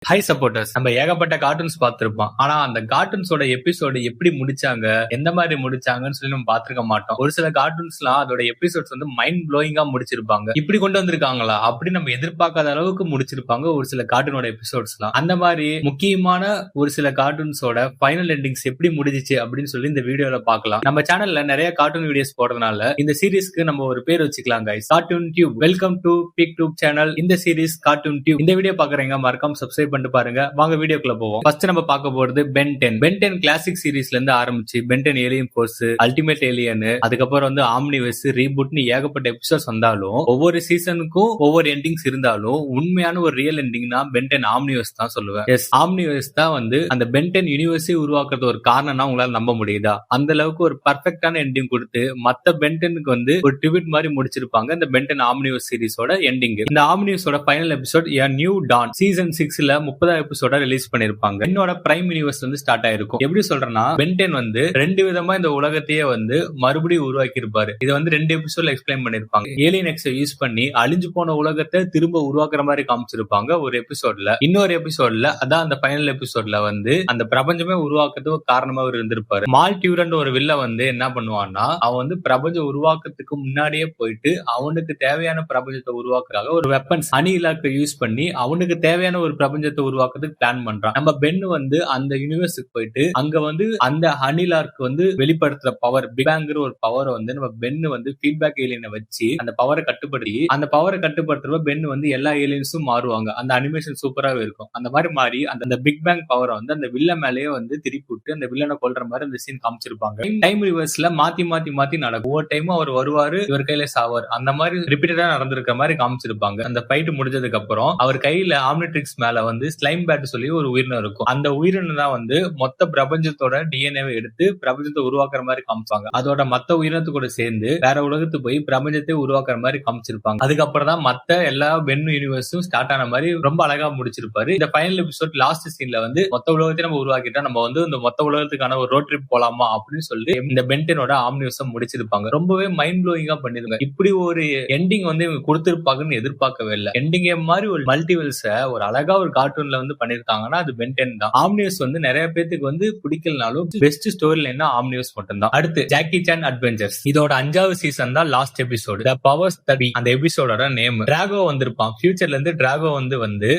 Hi supporters. நம்ம ஏகப்பட்ட cartoons பார்த்திருப்போம். ஆனா அந்த கார்ட்டூன்ஸோட எபிசோடு எப்படி முடிச்சாங்க, எந்த மாதிரி முடிச்சாங்கன்னு சொல்லி நம்ம பார்த்திருக்க மாட்டோம். ஒரு சில கார்ட்டூன்ஸ்லாம் அதோட எபிசோட்ஸ் வந்து மைண்ட் ப்ளோயிங்கா முடிச்சிருப்பாங்க. இப்படி கொண்டு வந்திருக்காங்களா அப்படி நம்ம எதிர்பார்க்காத அளவுக்கு முடிச்சிருப்பாங்க ஒரு சில கார்ட்டூனோட எபிசோட்ஸ்லாம். அந்த மாதிரி முக்கியமான ஒரு சில கார்ட்டூன்ஸோட ஃபைனல் எண்டிங்ஸ் எப்படி முடிஞ்சிச்சு அப்படின்னு சொல்லி இந்த வீடியோல பார்க்கலாம். நம்ம சேனல்ல நிறைய கார்ட்டூன் வீடியோஸ் போடுறதுனால இந்த சீரிஸ்க்கு நம்ம ஒரு பேர் வச்சுக்கலாம் guys. Cartoon tube. Welcome to big tube channel. இந்த சீரிஸ் கார்ட்டூன் டியூப். இந்த வீடியோ பாக்குறீங்க மறக்காம சப்ஸ்கிரைப் பண்ணிட்டு பாருங்க. வாங்க வீடியோக்குள்ள போவோம். ஃபர்ஸ்ட் நம்ம பார்க்க போறது பென் 10. பென் 10 கிளாசிக் சீரிஸ்ல இருந்து ஆரம்பிச்சு Ben 10 alien force, ultimate alien, அதுக்கப்புறம் வந்து ஆம்னிவர்ஸ், ரீபூட்னு ஏகப்பட்ட எபிசோட்ஸ் வந்தாலும் ஒவ்வொரு சீசனுக்கும் ஒவ்வொரு எண்டிங்ஸ் இருந்தாலும் உண்மையான ஒரு ரியல் எண்டிங்னா பென் 10 ஆம்னிவர்ஸ் தான் சொல்லுவேன். எஸ், ஆம்னிவர்ஸ் தான் வந்து அந்த பென் 10 யூனிவர்ஸே உருவாக்குறது ஒரு காரணம்னா உங்களால நம்ப முடியுதா? அந்த அளவுக்கு ஒரு பர்ஃபெக்டான எண்டிங் கொடுத்து மத்த பென் 10க்கு வந்து ஒரு ட்ரிபியூட் மாதிரி முடிச்சிருப்பாங்க இந்த பென் 10 ஆம்னிவர்ஸ் சீரிஸோட எண்டிங். இந்த ஆம்னிவர்ஸோட final episode A New Dawn season 6ல 30 எபிசோட ரிலீஸ் பண்ணிருப்பாங்க. என்னோட பிரைம் யூனிவர்ஸ் வந்து ஸ்டார்ட் ஆயிருக்கும். எப்படி சொல்றேன்னா பென் 10 வந்து ரெண்டு விதமா இந்த உலகத்தையே வந்து மறுபடியும் உருவாக்கி இருப்பாரு. இதை வந்து 2 எபிசோட்ல எக்ஸ்பிளைன் பண்ணிருப்பாங்க. ஏலியன் எக்ஸை யூஸ் பண்ணி அழிஞ்சு போன உலகத்தை திரும்ப உருவாக்குற மாதிரி காமிச்சிருப்பாங்க ஒரு எபிசோட்ல. இன்னொரு எபிசோட்ல அதான் அந்த ஃபைனல் எபிசோட்ல வந்து அந்த பிரபஞ்சமே உருவாக்குறதுக்கு காரணமா அவர் இருந்திருப்பாரு. மால் டியூரண்ட் ஒரு வில்ல வந்து என்ன பண்ணுவான்னா அவன் வந்து பிரபஞ்சம் உருவாக்குறதுக்கு முன்னாடியே போயிட்டு அவனுக்கு தேவையான பிரபஞ்சத்தை உருவாக்குறாங்க ஒரு வெப்பன்ஸ் அணிலாக்க யூஸ் பண்ணி அவனுக்கு தேவையான ஒரு பிரபஞ்சத்தை உருவாக்குறதுக்கு பிளான் பண்றான். நம்ம பென் வந்து அந்த யூனிவர்ஸுக்கு போயிட்டு அங்க வந்து அந்த ஹனிலார்க்கு வந்து வெளிப்படுத்துற பவர் பிக் பேங்கிற ஒரு பவரை வந்து நம்ம பென் வந்து ஃபீட்பேக் ஏலியனை வச்சு அந்த பவரை கட்டுப்படுத்தி அந்த பவரை கட்டுப்படுத்துறப்ப பென் வந்து எல்லா ஏலியன்ஸும் மாறுவாங்க. அந்த அனிமேஷன் சூப்பராகவே இருக்கும். அந்த மாதிரி மாறி அந்த பிக் பேங் பவரை வந்து அந்த வில்ல மேலேயே வந்து திருப்பி விட்டு அந்த வில்லனை கொல்ற மாதிரி அந்த சீன் காமிச்சிருப்பாங்க. டைம் ரிவர்ஸ்ல மாத்தி மாத்தி மாத்தி நடக்கும். ஒவ்வொரு டைமும் அவர் வருவாரு, இவர் கையில சாவார். அந்த மாதிரி ரிப்பீட்டடா நடந்திருக்க மாதிரி காமிச்சிருப்பாங்க. அந்த ஃபைட் முடிஞ்சதுக்கு அப்புறம் அவர் கையில ஆம்னிட்ரிக்ஸ் மேல வந்து ஸ்லைம் பேட் சொல்லி ஒரு உயிரினம் இருக்கும். அந்த உயிரினம் தான் வந்து மொத்த பிரபஞ்சத்தோட டிஎன்ஏவை எடுத்து பிரபஞ்சத்தை உருவாக்குற மாதிரி காமிப்பாங்க. அதோட மத்த உயிரினத்து கூட சேர்ந்து வேற உலகத்துக்கு போய் பிரபஞ்சத்தை உருவாக்குற மாதிரி காமிச்சிருப்பாங்க. அதுக்கப்புறம் தான் மத்த எல்லா பென் யூனிவர்ஸும் ஸ்டார்ட் ஆன மாதிரி ரொம்ப அழகா முடிச்சிருப்பாரு. இந்த ஃபைனல் எபிசோட் லாஸ்ட் சீன்ல வந்து மொத்த உலகத்தையும் நம்ம உருவாக்கிட்டா நம்ம வந்து இந்த மொத்த உலகத்துக்கான ஒரு ரோட் ட்ரிப் போலாமா அப்படின்னு சொல்லி இந்த பென் 10ஓட ஆம்னிவர்ஸை முடிச்சிருப்பாங்க. ரொம்பவே மைண்ட் ப்ளோயிங்கா பண்ணிருக்காங்க. இப்படி ஒரு எண்டிங் வந்து இவங்க கொடுத்திருப்பாங்கன்னு எதிர்பார்க்கவே இல்லை. எண்டிங் மாதிரி ஒரு மல்டிவெல்ஸ ஒரு அழகா ஒரு கார்ட்டூன்ல வந்து பண்ணிருக்காங்கன்னா அது பென் 10 தான். ஆம்னிவர்ஸ் வந்து நிறைய பேருக்கு வந்து பிடிக்கலனாலும் பெஸ்ட் ஸ்டோரி லைன்னா ஆம்னிவர்ஸ் மட்டும் தான். அடுத்து ஜாக்கி சான் அட்வென்ச்சர்ஸ். இதோட 5வது சீசன் தான் last episode. The powers that அந்த எபிசோடோட நேம். டிராகோ வந்திருப்பான். ஃபியூச்சர்ல இருந்து டிராகோ வந்து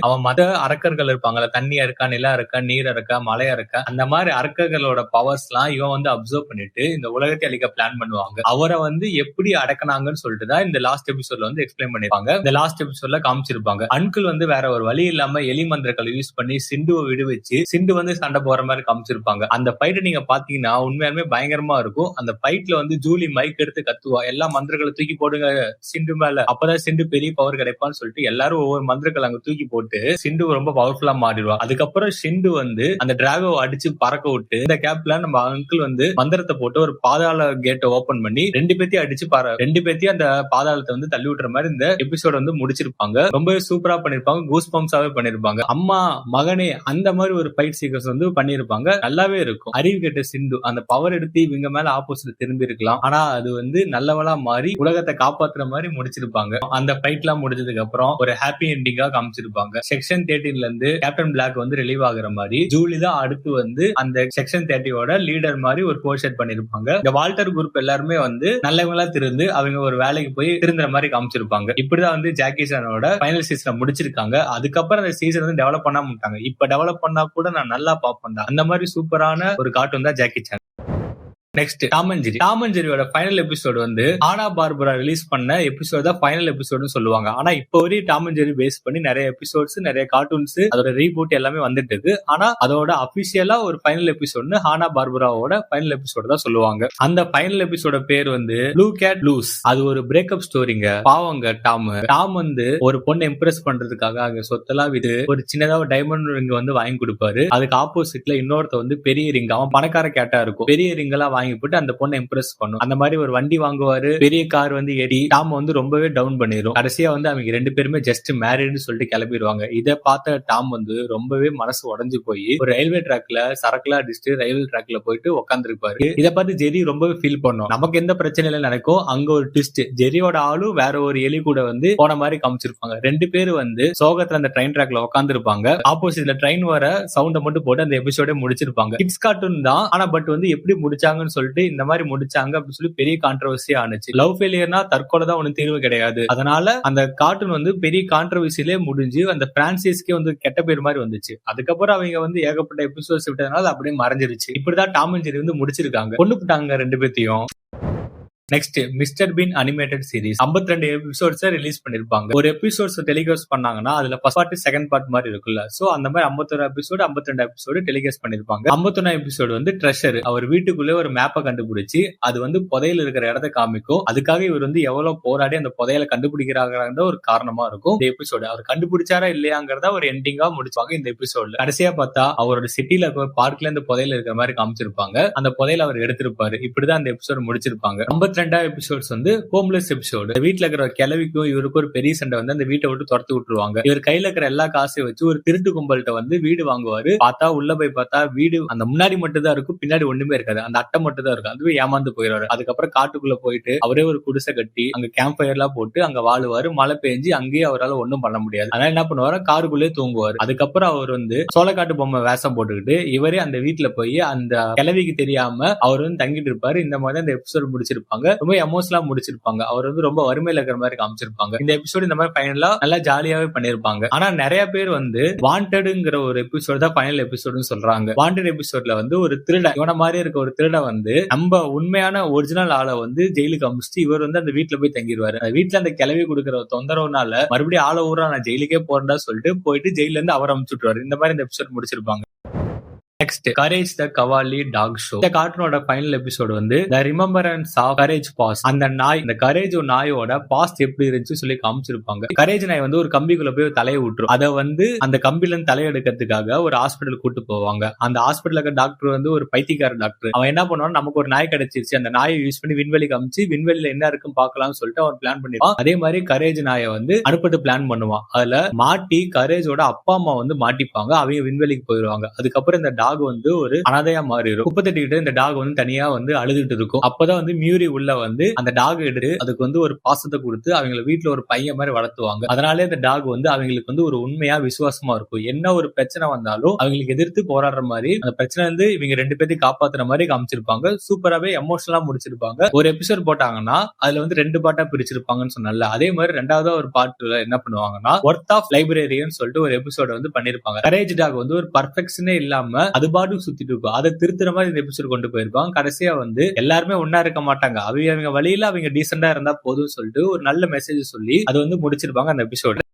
அவன் மத அரக்கர்கள் இருப்பாங்கல்ல, தண்ணியா இருக்கா, நிலா இருக்கா, நீர் இருக்கா, மலையா இருக்கா, அந்த மாதிரி அரக்கர்களோட பவர்ஸ் எல்லாம் இவன் வந்து அப்சர்வ் பண்ணிட்டு இந்த உலகத்தை அழிக்க பிளான் பண்ணுவாங்க. அவரை வந்து எப்படி அடக்கினாங்கன்னு சொல்லிட்டு தான் இந்த லாஸ்ட் எபிசோட்ல வந்து எக்ஸ்பிளைன் பண்ணிருப்பாங்க. இந்த லாஸ்ட் எபிசோட்ல காமிச்சிருப்பாங்க. அன்கிள் வந்து வேற ஒரு வழி இல்லாம எலி மந்திரங்களை யூஸ் பண்ணி சிண்டுவை விடுவிச்சு சிண்டு வந்து சண்டை போற மாதிரி காமிச்சிருப்பாங்க. அந்த ஃபைட் நீங்க பாத்தீங்கன்னா உண்மையாலுமே பயங்கரமா இருக்கும். அந்த ஃபைட்ல வந்து ஜூலி மைக் எடுத்து கத்துவா, எல்லா மந்திரங்களை தூக்கி போடுங்க சிண்டு மேல, அப்பதான் சிண்டு பெரிய பவர் கிடைப்பான்னு சொல்லிட்டு எல்லாரும் ஒவ்வொரு மந்திரங்களை அங்க தூக்கி போட்டு சிண்டு ரொம்ப பவர்ஃபுல்லா மாறிடுவா. அதுக்கப்புறம் சிண்டு வந்து அந்த டிராகோ அடிச்சு பறக்க விட்டு இந்த கேப்ல நம்ம அங்கிள் வந்து மந்திரத்தை போட்டு ஒரு பாதாள கேட்டை ஓபன் பண்ணி ரெண்டு பேத்தையும் அடிச்சு ரெண்டு பேத்தையும் அந்த பாதாளத்தை வந்து தள்ளி விட்டுற மாதிரி இந்த எபிசோட் வந்து முடிச்சிருப்பாங்க. ரொம்பவே சூப்பரா பண்ணிருப்பாங்க. கூஸ் பம்ப்ஸாவே பண்ணிருப்பாங்க. அம்மா மகனே அந்த மாதிரி ஒரு ஃபைட் சீக்வன்ஸ் வந்து பண்ணிருப்பாங்க. நல்லாவே இருக்கும். அறிவு கெட்ட சிண்டு அந்த பவர் எடுத்து இவங்க மேல ஆப்போசிட் திரும்பி இருக்கலாம். ஆனா அது வந்து நல்லவளா மாறி உலகத்தை காப்பாத்துற மாதிரி முடிச்சிருப்பாங்க. அந்த ஃபைட் எல்லாம் முடிஞ்சதுக்கு அப்புறம் ஒரு ஹாப்பி எண்டிங்கா காமிச்சிருப்பாங்க. செக்ஷன் 13ல இருந்து கேப்டன் பிளாக் வந்து ரிலீவ் ஆகுற மாதிரி ஜூலி தான் அடுத்து வந்து அந்த செக்ஷன் 30ஓட லீடர் மாதிரி ஒரு போர்ஷன் பண்ணிருப்பாங்க. இந்த வால்டர் குரூப் எல்லாருமே வந்து நல்லவங்களா திருந்து அவங்க ஒரு வேலைக்கு போய் திருந்துற மாதிரி காமிச்சிருப்பாங்க. இப்படிதான் வந்து ஜாக்கி சானோட ஃபைனல் சீசனை முடிச்சிருக்காங்க. அதுக்கப்புறம் அந்த சீசன் வந்து டெவலப் பண்ணாம விட்டாங்க. இப்ப டெவலப் பண்ணா கூட நான் நல்லா பாப்பேன். அந்த மாதிரி சூப்பரான ஒரு கார்ட்டூன் தான் Jackie Chan. Next Tom and Jerry. Tom and ஜெர்ரியோட ஃபைனல் எபிசோட் வந்து ஹானா பார்பரா ரிலீஸ் பண்ண எபிசோட் தான் ஃபைனல் எபிசோட்னு சொல்லுவாங்க. ஆனா இப்போ வரையும் டாம் அண்ட் ஜெர்ரி பேஸ் பண்ணி நிறைய எபிசோட்ஸ், நிறைய கார்ட்டூன்ஸ், அதோட ரீபூட் எல்லாமே வந்துட்டு இருக்கு. ஆனா அதோட அபிஷியலா ஒரு ஃபைனல் எபிசோட்னு ஹானா பார்பராவோட ஃபைனல் எபிசோட் தான் சொல்லுவாங்க. அந்த ஃபைனல் எபிசோட பேர் வந்து ப்ளூ கேட் லூஸ். அது ஒரு பிரேக்கப் ஸ்டோரிங்க. பாவங்க டாம் வந்து ஒரு பொண்ணை இம்ப்ரெஸ் பண்றதுக்காக அங்க சொத்தெல்லாம் விட்டு ஒரு சின்னதா டைமண்ட் ரிங் வந்து வாங்கி கொடுப்பாரு. அதுக்கு ஆப்போசிட்ல இன்னொருத்த வந்து பெரிய ரிங், அவன் பணக்கார கேட்டா இருக்கும், பெரிய ரிங் எல்லாம் வாங்கி போட்டு அந்த பொண்ணை இம்ப்ரெஸ் பண்ணும். அந்த மாதிரி ஒரு வண்டி வாங்குவாரு, பெரிய கார் வந்து ஏறி டாம் வந்து ரொம்பவே டவுன் பண்ணிரும். கடைசியா வந்து அவங்க 2 பேருமே ஜஸ்ட் மேரிட்னு சொல்லிட்டு கிளம்பிடுவாங்க. இதை பார்த்த டாம் வந்து ரொம்பவே மனசு உடைஞ்சு போய் ஒரு ரயில்வே ட்ராக்ல சரக்குலாம் அடிச்சுட்டு ரயில்வே ட்ராக்ல போயிட்டு உட்காந்துருப்பாரு. இதை பார்த்து ஜெரி ரொம்பவே ஃபீல் பண்ணும். நமக்கு எந்த பிரச்சனையில நடக்கும், அங்க ஒரு ட்விஸ்ட், ஜெரியோட ஆளும் வேற ஒரு எலி கூட வந்து போன மாதிரி காமிச்சிருப்பாங்க. 2 பேரும் வந்து சோகத்துல அந்த ட்ரெயின் ட்ராக்ல உட்கார்ந்து இருப்பாங்க. ஆப்போசிட்ல ட்ரெயின் வர சவுண்ட மட்டும் போட்டு அந்த எபிசோட முடிச்சிருப்பாங்க. கிட்ஸ் கார்ட்டூன் தான், ஆனா பட் வந்து எப்படி முடிச்சாங்கன்னு சொல்லிட்டு இந்த மாதிரி முடிச்சாங்க அப்படின்னு சொல்லி பெரிய கான்ட்ரோவர்சி ஆனிச்சு. லவ் ஃபெயிலியர்னா தற்கொலை தான் ஒன்னும் தீர்வு கிடையாது. அதனால அந்த கார்ட்டூன் வந்து பெரிய கான்ட்ரோவர்சியிலே முடிஞ்சு அந்த பிரான்சைஸ்க்கே வந்து கெட்ட பேர் மாதிரி வந்துச்சு. அதுக்கப்புறம் அவங்க வந்து ஏகப்பட்ட எபிசோட்ஸ் விட்டதுனால அப்படியே மறைஞ்சிருச்சு. இப்படிதான் டாம் அண்ட் ஜெரி வந்து முடிச்சிருக்காங்க. கொண்டு போட்டாங்க 2 பேத்தையும். Next Mister Bean animated series 52 episodes release பண்ணிருப்பாங்க. ஒரு எபிசோட்ஸ் டெலிகாஸ்ட் பண்ணாங்கன்னா அதுல ஃபர்ஸ்ட் பார்ட் செகண்ட் பார்ட் மாதிரி இருக்குல்ல, சோ அந்த மாதிரி 51 எபிசோடு 52 எபிசோடு டெலிகாஸ்ட் பண்ணிருப்பாங்க. 51 எபிசோடு வந்து ட்ரெஷர், அவர் வீட்டுக்குள்ளே ஒரு மேப்பை கண்டுபிடிச்சு அது வந்து புதையல் இருக்கிற இடத்த காமிக்கும். அதுக்காக இவர் வந்து எவ்வளவு போராடி அந்த புதையலை கண்டுபிடிக்கிறாங்க ஒரு காரணமா இருக்கும் இந்த எபிசோடு. அவர் கண்டுபிடிச்சாரா இல்லையாங்கிறத ஒரு எண்டிங்கா முடிச்சுவாங்க இந்த எபிசோட்ல. கடைசியா பார்த்தா அவரோட சிட்டில பார்க்ல இந்த புதையல் இருக்கிற மாதிரி காமிச்சிருப்பாங்க. அந்த புதையலை அவர் எடுத்திருப்பாரு. இப்படிதான் அந்த எபிசோடு முடிச்சிருப்பாங்க. 52 எபிசோட்ஸ் வந்து ஹோம்லெஸ் எபிசோடு. வீட்டுல இருக்கிற கிழவிக்கும் இவருக்கும் ஒரு பெரிய சண்டை வந்து அந்த வீட்டை விட்டு துரத்து விட்டுருவாங்க. இவர் கையில இருக்கிற எல்லா காசையும் வச்சு ஒரு திருட்டு கும்பல்கிட்ட வந்து வீடு வாங்குவாரு. பார்த்தா உள்ள போய் பார்த்தா வீடு அந்த முன்னாடி மட்டும் தான் இருக்கும், பின்னாடி ஒண்ணுமே இருக்காது. அந்த அட்டை மட்டும் தான் இருக்கும். அதுவே ஏமாந்து போயிடுவாரு. அதுக்கப்புறம் காட்டுக்குள்ள போயிட்டு அவரே ஒரு குடிசை கட்டி அங்க கேம்ப் ஃபயர் எல்லாம் போட்டு அங்க வாழுவாரு. மழை பெஞ்சு அங்கேயே அவரால் ஒண்ணும் பண்ண முடியாது. அதனால என்ன பண்ணுவாரு, காருக்குள்ளே தூங்குவாரு. அதுக்கப்புறம் அவர் வந்து சோளக்காட்டு பொம்மை வேஷம் போட்டுக்கிட்டு இவரே அந்த வீட்டுல போய் அந்த கிழவிக்கு தெரியாம அவர் வந்து தங்கிட்டு இருப்பாரு. இந்த மாதிரி அந்த எபிசோட் முடிச்சிருப்பாங்க. ரொம்ப எமோஷனலா முடிச்சிருப்பாங்க. அவர் வந்து ரொம்ப வறுமையில இருக்கிற மாதிரி காமிச்சிருப்பாங்க. இந்த எபிசோட் இந்த மாதிரி ஃபைனலா நல்லா ஜாலியாவே பண்ணிருப்பாங்க. ஆனா நிறைய பேர் வந்து வாண்டட்ங்கிற ஒரு எபிசோட் தான் ஃபைனல் எபிசோட்னு சொல்றாங்க. வாண்டட் எபிசோட்ல வந்து ஒரு திருடன், இவன மாதிரி இருக்க ஒரு திருடன் வந்து நம்ம உண்மையான ஒரிஜினல் ஆளை வந்து ஜெயிலுக்கு அமிச்சிட்டு இவர் வந்து அந்த வீட்டுல போய் தங்கிடுவாரு. அந்த வீட்டுல அந்த கிளவி கொடுக்குற தொந்தரவுனால மறுபடியும் ஆள ஊரா நான் ஜெயிலுக்கே போறேன்டா சொல்லிட்டு போயிட்டு ஜெயில இருந்து அவர் அமிச்சுட்டுவாரு. இந்த மாதிரி இந்த எபிசோட் முடிச்சிருப்பாங்க. நெக்ஸ்ட் கரேஜ் த கவாலி டாக் ஷோ. இந்த கார்ட்டூனோட ஃபைனல் எபிசோட் வந்து த ரிமெம்பரன்ஸ் ஆஃப் கரேஜ் பாஸ்ட். அந்த நாய், இந்த கரேஜ் நாயோட பாஸ்ட் எப்படி இருந்துச்சு சொல்லி காமிச்சிருப்பாங்க. கரேஜ் நாய் வந்து ஒரு கம்பிக்குள்ள போய் தலையை விட்டுரும். அதை வந்து அந்த கம்பில இருந்து தலையெடுக்கிறதுக்காக ஒரு ஹாஸ்பிட்டல் கூட்டு போவாங்க. அந்த ஹாஸ்பிட்டல் இருக்க டாக்டர் வந்து ஒரு பைத்தியக்கார டாக்டர். அவன் என்ன பண்ணுவான், நமக்கு ஒரு நாய் கிடைச்சிருச்சு, அந்த நாயை யூஸ் பண்ணி விண்வெளி காமிச்சு விண்வெளியில என்ன இருக்குன்னு பாக்கலாம்னு சொல்லிட்டு அவன் பிளான் பண்ணிருப்பான். அதே மாதிரி கரேஜ் நாயை வந்து அனுப்பிட்டு பிளான் பண்ணுவான். அதுல மாட்டி கரேஜோட அப்பா அம்மா வந்து மாட்டிப்பாங்க. அவங்க விண்வெளிக்கு போயிடுவாங்க. அதுக்கப்புறம் இந்த டாக் வந்து ஒரு அனாதையா மாறிடும். குப்பை தட்டிக்கிட்டு இந்த டாக் வந்து தனியா வந்து அழுதுட்டு இருக்கும். அப்பதான் வந்து மியூரி உள்ள வந்து அந்த டாக் எடுத்து அதுக்கு வந்து ஒரு பாசத்தை கொடுத்து அவங்களை வீட்டுல ஒரு பையன் மாதிரி வளர்த்துவாங்க. அதனாலே இந்த டாக் வந்து அவங்களுக்கு வந்து ஒரு உண்மையா விசுவாசமா இருக்கும். என்ன ஒரு பிரச்சனை வந்தாலும் அவங்களுக்கு எதிர்த்து போராடுற மாதிரி, அந்த பிரச்சனை வந்து இவங்க 2 பேத்தையும் காப்பாத்துற மாதிரி காமிச்சிருப்பாங்க. சூப்பராவே எமோஷனலா முடிச்சிருப்பாங்க. ஒரு எபிசோட் போட்டாங்கன்னா அதுல வந்து 2 பார்ட்டா பிரிச்சிருப்பாங்கன்னு சொன்னால, அதே மாதிரி 2வது ஒரு பார்ட்ல என்ன பண்ணுவாங்கன்னா ஒர்த் ஆஃப் லைப்ரரியன் சொல்லிட்டு ஒரு எபிசோட வந்து பண்ணிருப்பாங்க. கரேஜ் டாக் வந்து ஒரு பர்ஃபெக்ஷனே இல்லாம அது பாட்டுக்கு சுத்திட்டு இருக்கும். அதை திருத்துற மாதிரி இந்த எபிசோட் கொண்டு போயிருப்பாங்க. கடைசியா வந்து எல்லாருமே ஒன்னா இருக்க மாட்டாங்க, அவங்க வழியில அவங்க டீசெண்டா இருந்தா போதும் சொல்லிட்டு ஒரு நல்ல மெசேஜ் சொல்லி அது வந்து முடிச்சிருப்பாங்க அந்த எபிசோட்.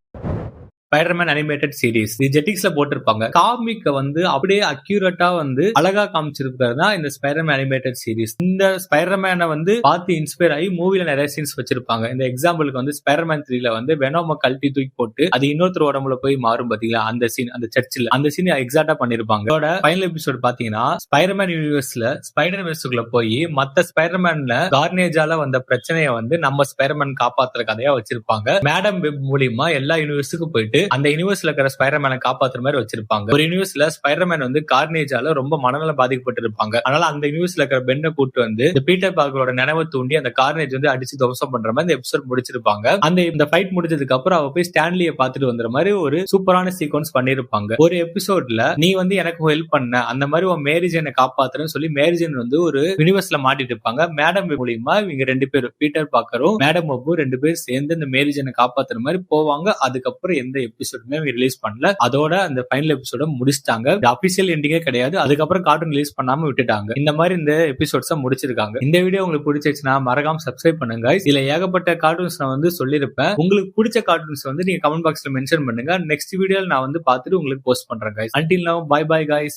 ஸ்பைடர்மேன் அனிமேட்டட் சீரிஸ் இது ஜெட்டிக்ஸ்ல போட்டிருப்பாங்க. காமிக்க வந்து அப்படியே அக்யூரேட்டா வந்து அழகா காமிச்சிருக்கிறது தான் இந்த ஸ்பைடர்மேன் அனிமேட்டட் சீரிஸ். இந்த ஸ்பைடர்மேனை வந்து பார்த்து இன்ஸ்பயர் ஆகி மூவில நிறைய சீன்ஸ் வச்சிருப்பாங்க. இந்த எக்ஸாம்பிளுக்கு வந்து ஸ்பைடர்மேன் 3ல வந்து வெனோம கழட்டி தூக்கி போட்டு அது இன்னொருத்தர் உடம்புல போய் மாறும் பாத்தீங்களா, அந்த சீன் அந்த சர்ச்சில் அந்த சீன் எக்ஸாக்டா பண்ணிருப்பாங்க. இதோட ஃபைனல் எபிசோட் பாத்தீங்கன்னா ஸ்பைடர்மேன் யூனிவர்ஸ்ல ஸ்பைடர்வர்ஸ்க்குள்ள போய் மத்த ஸ்பைடர்மேன்ல கார்னேஜால வந்த பிரச்சனையை வந்து நம்ம ஸ்பைடர்மேன் காப்பாத்துற கதையா வச்சிருப்பாங்க. மேடம் வெப் மூலியமா எல்லா யூனிவர்ஸுக்கும் போயிட்டு அந்த யூனிவர்ஸ்ல இருக்கிற ஸ்பைடர்மேனை காப்பாத்துற மாதிரி வச்சிருப்பாங்க. ஒரு யூனிவர்ஸ்ல ஸ்பைடர்மேன் வந்து கார்னேஜால ரொம்ப மனநல பாதிக்கப்பட்டிருப்பாங்க. அதனால அந்த யூனிவர்ஸ்ல இருக்கிற பென்னை கூட்டு வந்து இந்த பீட்டர் பார்க்கரோட நினைவை தூண்டி அந்த கார்னேஜ் வந்து அடிச்சு துவசம் பண்ற மாதிரி இந்த எபிசோட் முடிச்சிருப்பாங்க. இந்த ஃபைட் முடிஞ்சதுக்கு அப்புறம் அவ போய் ஸ்டான்லியை பார்த்துட்டு வந்துற மாதிரி ஒரு சூப்பரான சீக்வன்ஸ் பண்ணிருப்பாங்க. ஒரு எபிசோட்ல நீ வந்து எனக்கு ஹெல்ப் பண்ண அந்த மாதிரி உன் மேரிஜனை காப்பாத்துறன்னு சொல்லி மேரிஜன் வந்து ஒரு யூனிவர்ஸ்ல மாட்டிட்டு இருப்பாங்க. மேடம் மூலியமா இவங்க 2 பேரும் பீட்டர் பார்க்கரும் மேடம் வெப்பும் 2 பேரும் சேர்ந்து இந்த மேரிஜனை காப்பாத்துற மாதிரி போவாங்க. அதுக்கப்புறம் எந்த எபிசோடுமே ரிலீஸ் பண்ணல. அதோட அந்த ஃபைனல் எபிசோட முடிச்சிட்டாங்க. ஆபீஷியல் எண்டிங்கே கிடையாது. அதுக்கப்புறம் கார்ட்டூன் ரிலீஸ் பண்ணாம விட்டுட்டாங்க. இந்த மாதிரி இந்த எபிசோட்ஸ் முடிச்சிருக்காங்க. இந்த வீடியோ உங்களுக்கு பிடிச்சிருச்சுன்னா மறக்காம சப்ஸ்கிரைப் பண்ணுங்க. இதுல ஏகப்பட்ட கார்ட்டூன்ஸ் நான் வந்து சொல்லிருப்பேன். உங்களுக்கு பிடிச்ச கார்ட்டூன்ஸ் வந்து நீங்க கமெண்ட் பாக்ஸ்ல மென்ஷன் பண்ணுங்க. நெக்ஸ்ட் வீடியோல நான் வந்து பார்த்துட்டு உங்களுக்கு போஸ்ட் பண்றேன் guys. Until now, bye bye guys.